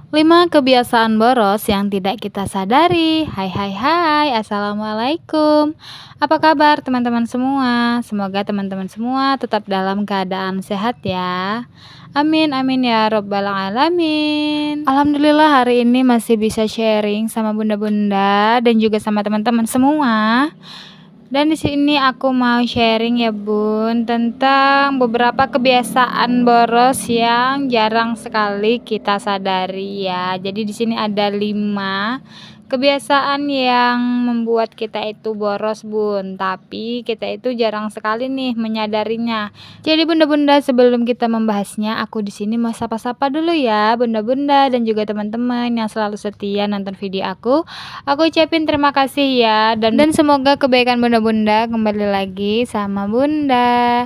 5 kebiasaan boros yang tidak kita sadari. Hai hai hai, Assalamualaikum. Apa kabar teman-teman semua? Semoga teman-teman semua tetap dalam keadaan sehat ya. Amin amin ya robbal alamin. Alhamdulillah hari ini masih bisa sharing sama bunda-bunda dan juga sama teman-teman semua. Dan di sini aku mau sharing ya Bun tentang beberapa kebiasaan boros yang jarang sekali kita sadari ya. Jadi di sini ada 5 kebiasaan yang membuat kita itu boros Bun, tapi kita itu jarang sekali nih menyadarinya. Jadi bunda-bunda sebelum kita membahasnya, aku di sini mau sapa-sapa dulu ya bunda-bunda dan juga teman-teman yang selalu setia nonton video aku. Aku ucapin terima kasih ya dan semoga kebaikan bunda-bunda kembali lagi sama bunda.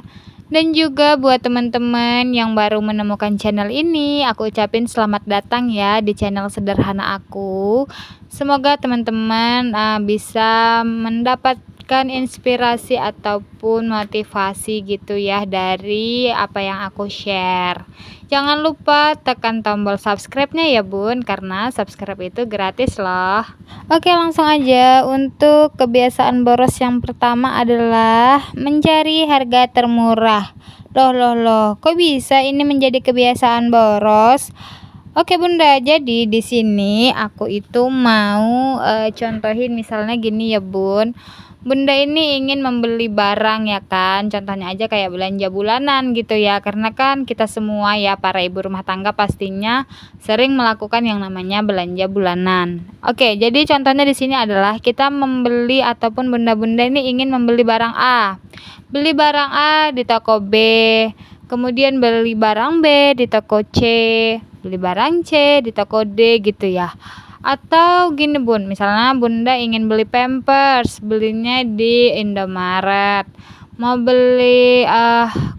Dan juga buat teman-teman yang baru menemukan channel ini, aku ucapin selamat datang ya di channel sederhana aku. Semoga teman-teman bisa mendapatkan inspirasi ataupun motivasi gitu ya dari apa yang aku share. Jangan lupa tekan tombol subscribe-nya ya Bun, karena subscribe itu gratis loh. Oke, langsung aja untuk kebiasaan boros yang pertama adalah mencari harga termurah. Loh, kok bisa ini menjadi kebiasaan boros? Oke Bunda, jadi di sini aku itu mau contohin misalnya gini ya Bun. Bunda ini ingin membeli barang ya kan, contohnya aja kayak belanja bulanan gitu ya, karena kan kita semua ya para ibu rumah tangga pastinya sering melakukan yang namanya belanja bulanan. Oke, jadi contohnya di sini adalah kita membeli ataupun bunda-bunda ini ingin membeli barang A. Beli barang A di toko B, kemudian beli barang B di toko C, beli barang C di toko D gitu ya. Atau gini Bun, misalnya Bunda ingin beli Pampers, belinya di Indomaret. Mau beli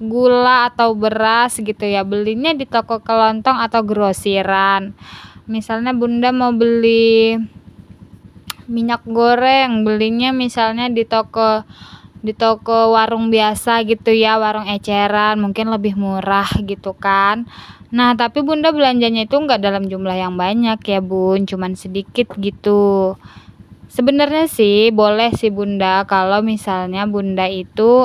gula atau beras gitu ya, belinya di toko kelontong atau grosiran. Misalnya Bunda mau beli minyak goreng, belinya misalnya di toko warung biasa gitu ya, warung eceran, mungkin lebih murah gitu kan. Nah, tapi Bunda belanjanya itu enggak dalam jumlah yang banyak ya Bun, cuman sedikit gitu. Sebenarnya sih boleh sih Bunda kalau misalnya Bunda itu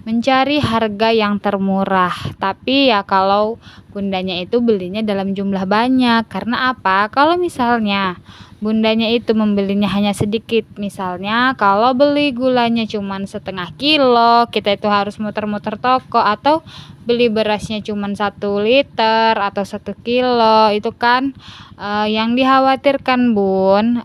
mencari harga yang termurah. Tapi ya kalau Bundanya itu belinya dalam jumlah banyak. Karena apa? Kalau misalnya Bundanya itu membelinya hanya sedikit. Misalnya kalau beli gulanya cuman setengah kilo, kita itu harus muter-muter toko, atau beli berasnya cuman 1 liter atau 1 kilo, itu kan yang dikhawatirkan Bun,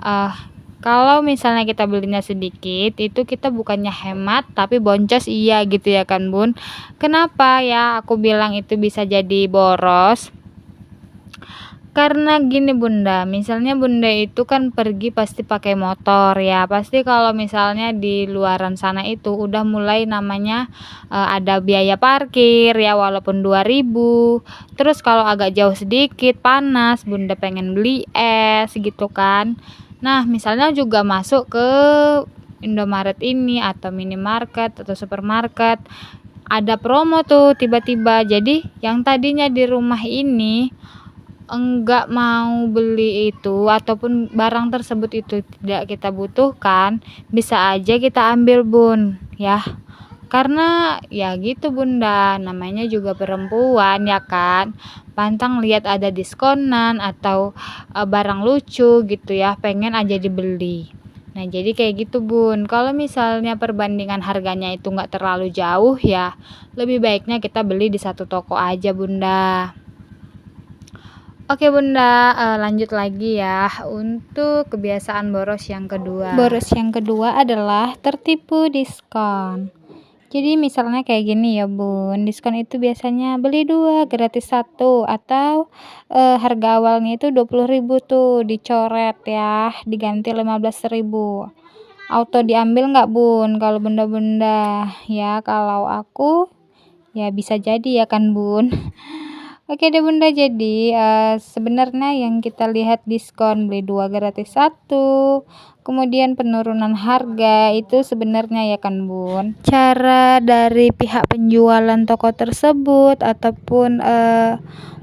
kalau misalnya kita belinya sedikit, itu kita bukannya hemat tapi boncos iya gitu ya kan Bun. Kenapa ya aku bilang itu bisa jadi boros? Karena gini Bunda, misalnya Bunda itu kan pergi pasti pakai motor ya. Pasti kalau misalnya di luaran sana itu udah mulai namanya ada biaya parkir ya, walaupun 2.000. Terus kalau agak jauh sedikit panas, Bunda pengen beli es gitu kan. Nah, misalnya juga masuk ke Indomaret ini atau minimarket atau supermarket, ada promo tuh tiba-tiba. Jadi yang tadinya di rumah ini enggak mau beli itu ataupun barang tersebut itu tidak kita butuhkan, bisa aja kita ambil Bun ya. Karena ya gitu Bunda, namanya juga perempuan ya kan, pantang lihat ada diskonan atau barang lucu gitu ya, pengen aja dibeli. Nah jadi kayak gitu Bun, kalau misalnya perbandingan harganya itu nggak terlalu jauh ya, lebih baiknya kita beli di satu toko aja Bunda. Oke Bunda, lanjut lagi ya untuk kebiasaan boros yang kedua. Boros yang kedua adalah tertipu diskon. Jadi misalnya kayak gini ya Bun, diskon itu biasanya beli 2 gratis 1, atau harga awalnya itu 20.000 tuh dicoret ya, diganti 15.000. Auto diambil nggak Bun kalau bunda-bunda? Ya kalau aku ya bisa jadi ya kan Bun. Oke deh Bunda, jadi sebenarnya yang kita lihat diskon beli 2 gratis 1, kemudian penurunan harga itu sebenarnya ya kan Bun. Cara dari pihak penjualan toko tersebut ataupun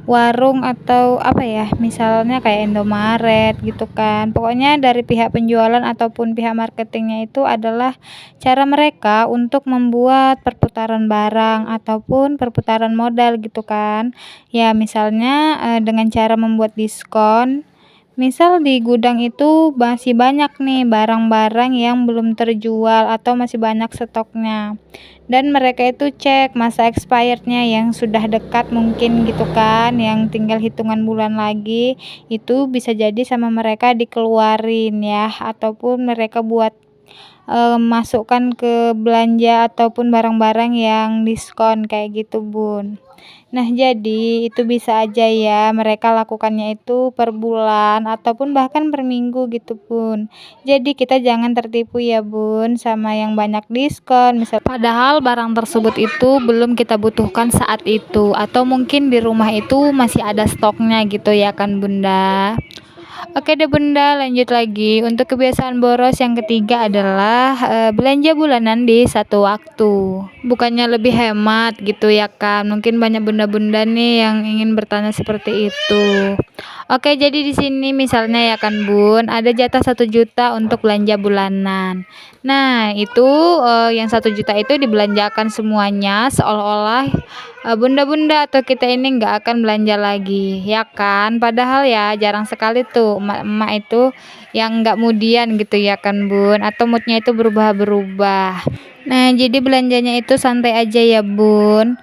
warung atau apa ya, misalnya kayak Indomaret gitu kan. Pokoknya dari pihak penjualan ataupun pihak marketingnya itu adalah cara mereka untuk membuat perputaran barang ataupun perputaran modal gitu kan. Ya misalnya dengan cara membuat diskon. Misal di gudang itu masih banyak nih barang-barang yang belum terjual atau masih banyak stoknya. Dan mereka itu cek masa expirednya yang sudah dekat mungkin gitu kan, yang tinggal hitungan bulan lagi, itu bisa jadi sama mereka dikeluarin ya, ataupun mereka buat masukkan ke belanja ataupun barang-barang yang diskon kayak gitu Bun. Nah jadi itu bisa aja ya mereka lakukannya itu per bulan ataupun bahkan per minggu gitu Bun. Jadi kita jangan tertipu ya Bun sama yang banyak diskon misal, padahal barang tersebut itu belum kita butuhkan saat itu atau mungkin di rumah itu masih ada stoknya gitu ya kan Bunda. Oke deh Bunda, lanjut lagi. Untuk kebiasaan boros yang ketiga adalah belanja bulanan di satu waktu. Bukannya lebih hemat gitu ya kan? Mungkin banyak bunda-bunda nih yang ingin bertanya seperti itu. Oke, jadi di sini misalnya ya kan Bun, ada jatah 1 juta untuk belanja bulanan. Nah, itu yang 1 juta itu dibelanjakan semuanya seolah-olah bunda-bunda atau kita ini nggak akan belanja lagi, ya kan? Padahal ya jarang sekali tuh emak-emak itu yang nggak mudian gitu ya kan Bun, atau moodnya itu berubah-berubah. Nah, jadi belanjanya itu santai aja ya Bun.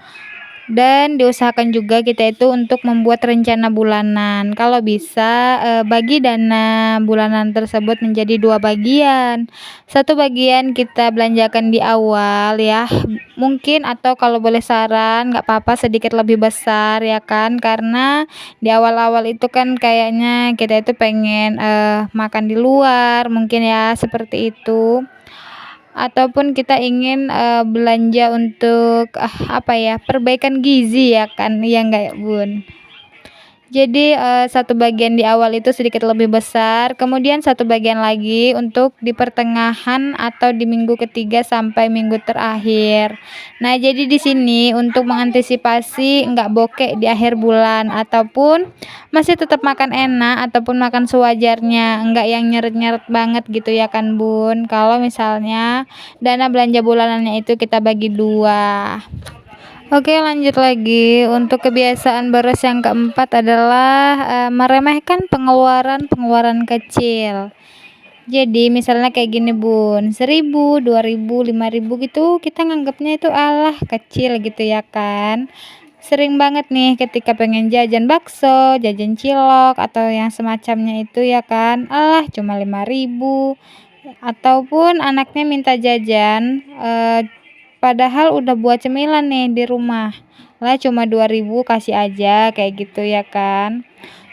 Dan diusahakan juga kita itu untuk membuat rencana bulanan. Kalau bisa bagi dana bulanan tersebut menjadi 2 bagian. Satu bagian kita belanjakan di awal ya, mungkin atau kalau boleh saran nggak apa-apa sedikit lebih besar ya kan, karena di awal-awal itu kan kayaknya kita itu pengen makan di luar mungkin ya seperti itu, ataupun kita ingin belanja untuk apa ya, perbaikan gizi ya kan, iya enggak ya Bun? Jadi satu bagian di awal itu sedikit lebih besar, kemudian satu bagian lagi untuk di pertengahan atau di minggu ketiga sampai minggu terakhir. Nah, jadi di sini untuk mengantisipasi nggak bokek di akhir bulan ataupun masih tetap makan enak ataupun makan sewajarnya, nggak yang nyeret-nyeret banget gitu ya kan Bun. Kalau misalnya dana belanja bulanannya itu kita bagi 2. Oke, lanjut lagi. Untuk kebiasaan boros yang keempat adalah meremehkan pengeluaran-pengeluaran kecil. Jadi misalnya kayak gini Bun, 1.000, 2.000, 5.000 gitu kita nganggapnya itu alah kecil gitu ya kan. Sering banget nih ketika pengen jajan bakso, jajan cilok atau yang semacamnya itu ya kan, alah cuma 5.000. Ataupun anaknya minta jajan padahal udah buat cemilan nih di rumah, lah cuma 2.000 kasih aja kayak gitu ya kan.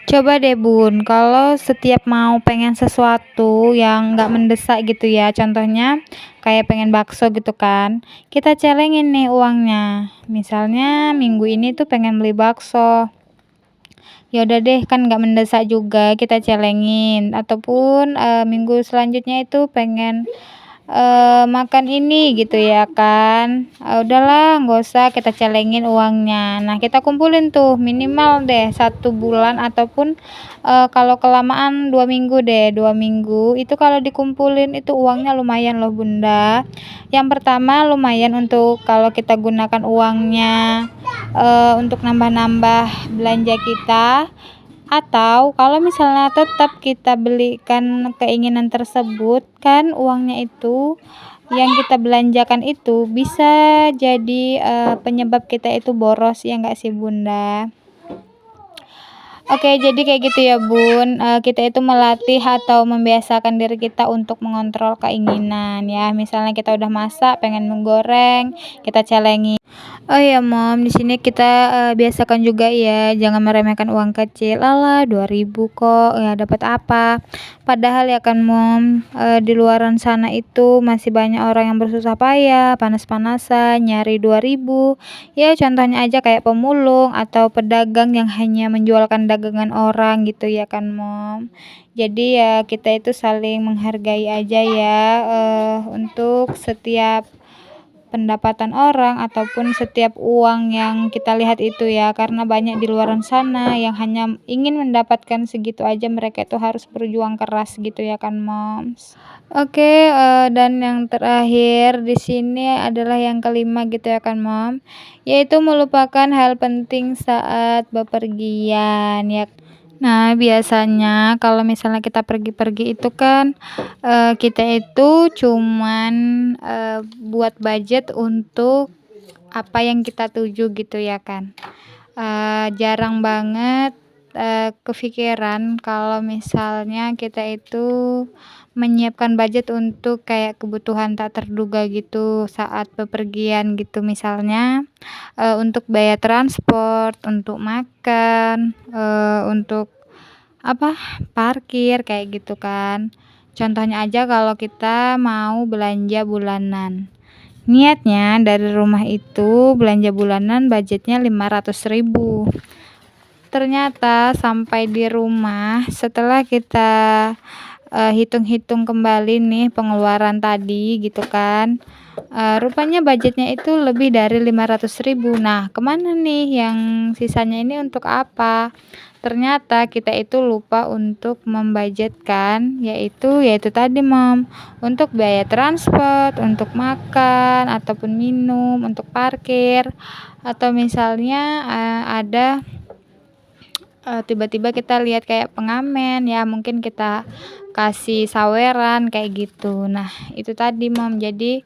Coba deh Bun, kalau setiap mau pengen sesuatu yang nggak mendesak gitu ya, contohnya kayak pengen bakso gitu kan, kita celengin nih uangnya. Misalnya minggu ini tuh pengen beli bakso, ya udah deh kan nggak mendesak juga kita celengin, ataupun minggu selanjutnya itu pengen makan ini gitu ya kan, udahlah nggak usah kita celengin uangnya. Nah kita kumpulin tuh minimal deh 1 bulan ataupun kalau kelamaan 2 minggu deh, 2 minggu itu kalau dikumpulin itu uangnya lumayan loh Bunda. Yang pertama lumayan untuk kalau kita gunakan uangnya untuk nambah-nambah belanja kita, atau kalau misalnya tetap kita belikan keinginan tersebut kan uangnya itu yang kita belanjakan itu bisa jadi penyebab kita itu boros ya enggak sih Bunda? Oke, jadi kayak gitu ya Bun, kita itu melatih atau membiasakan diri kita untuk mengontrol keinginan ya. Misalnya kita udah masak pengen menggoreng, kita celengin. Oh ya Mom, di sini kita, biasakan juga ya, jangan meremehkan uang kecil, "Alah 2.000 kok, ya dapat apa?" Padahal ya kan Mom, di luaran sana itu masih banyak orang yang bersusah payah, panas-panasan, nyari 2.000. Ya contohnya aja kayak pemulung atau pedagang yang hanya menjualkan dagangan orang gitu ya kan Mom. Jadi ya kita itu saling menghargai aja ya, untuk setiap pendapatan orang ataupun setiap uang yang kita lihat itu ya, karena banyak di luaran sana yang hanya ingin mendapatkan segitu aja, mereka itu harus berjuang keras gitu ya kan, Moms. Oke, dan yang terakhir di sini adalah yang kelima gitu ya kan, Mom, yaitu melupakan hal penting saat bepergian ya. Nah, biasanya kalau misalnya kita pergi-pergi itu kan, kita itu cuman, buat budget untuk apa yang kita tuju gitu ya kan. Jarang banget, kepikiran kalau misalnya kita itu menyiapkan budget untuk kayak kebutuhan tak terduga gitu saat bepergian gitu. Misalnya, untuk biaya transport, untuk makan, untuk apa, parkir kayak gitu kan. Contohnya aja kalau kita mau belanja bulanan. Niatnya dari rumah itu belanja bulanan budgetnya 500.000. Ternyata sampai di rumah setelah kita, hitung-hitung kembali nih pengeluaran tadi gitu kan, rupanya budgetnya itu lebih dari 500.000. Nah, kemana nih yang sisanya ini untuk apa? Ternyata kita itu lupa untuk membudgetkan, yaitu tadi Mom, untuk biaya transport, untuk makan ataupun minum, untuk parkir, atau misalnya, ada tiba-tiba kita lihat kayak pengamen ya mungkin kita kasih saweran kayak gitu. Nah itu tadi Mom, jadi,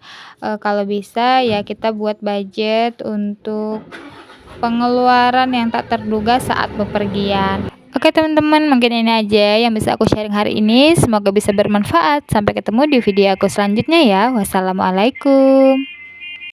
kalau bisa ya kita buat budget untuk pengeluaran yang tak terduga saat bepergian. Oke teman-teman, mungkin ini aja yang bisa aku sharing hari ini, semoga bisa bermanfaat. Sampai ketemu di video aku selanjutnya ya. Wassalamualaikum.